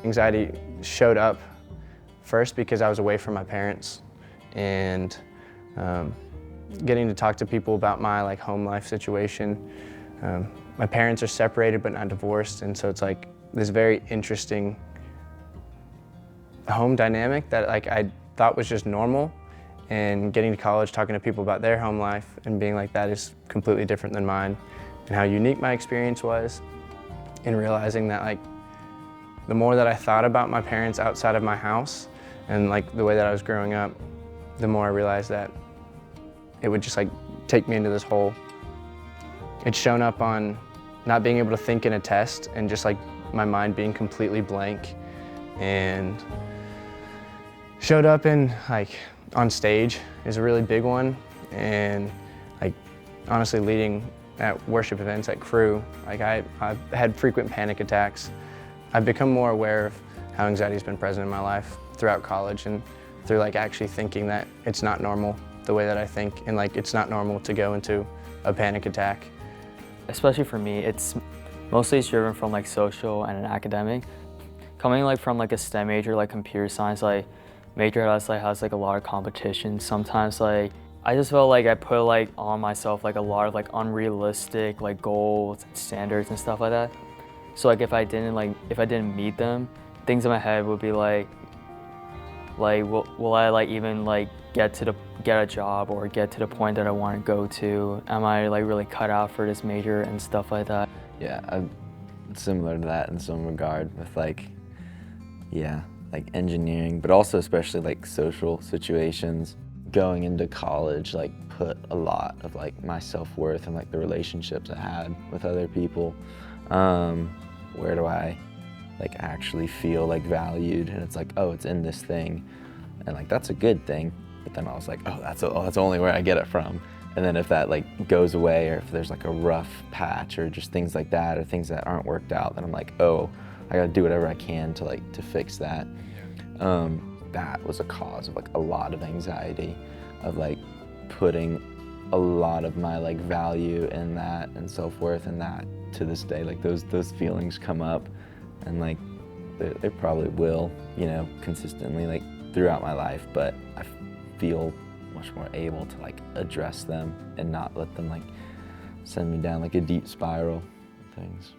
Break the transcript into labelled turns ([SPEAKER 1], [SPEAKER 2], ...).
[SPEAKER 1] Anxiety showed up first because I was away from my parents, and getting to talk to people about my home life situation. My parents are separated but not divorced, and so it's like this very interesting home dynamic that I thought was just normal, and getting to college, talking to people about their home life and being like, that is completely different than mine, and how unique my experience was, and realizing that the more that I thought about my parents outside of my house and the way that I was growing up, the more I realized that it would just take me into this hole. It's shown up on not being able to think in a test and just my mind being completely blank, and showed up in on stage is a really big one, and honestly leading at worship events at Crew, I had frequent panic attacks. I've become more aware of how anxiety has been present in my life throughout college, and through actually thinking that it's not normal the way that I think, and it's not normal to go into a panic attack.
[SPEAKER 2] Especially for me, it's mostly driven from social and academic. Coming from a STEM major like computer science, major has a lot of competition. Sometimes I just felt I put on myself a lot of unrealistic goals and standards and stuff like that. So if I didn't meet them, things in my head would be will I even get a job or get to the point that I want to go to? Am I really cut out for this major and stuff like that?
[SPEAKER 3] Yeah, I'm similar to that in some regard with engineering, but also especially social situations. Going into college put a lot of my self-worth and the relationships I had with other people. Where do I actually feel valued? And it's oh, it's in this thing, and that's a good thing. But then I was oh, that's only where I get it from. And then if that goes away, or if there's a rough patch or just things like that, or things that aren't worked out, then I'm oh, I gotta do whatever I can to fix that. That was a cause of a lot of anxiety, of putting a lot of my value in that and self-worth, and that to this day those feelings come up, and they probably will, consistently throughout my life, but I feel much more able to address them and not let them send me down a deep spiral of things.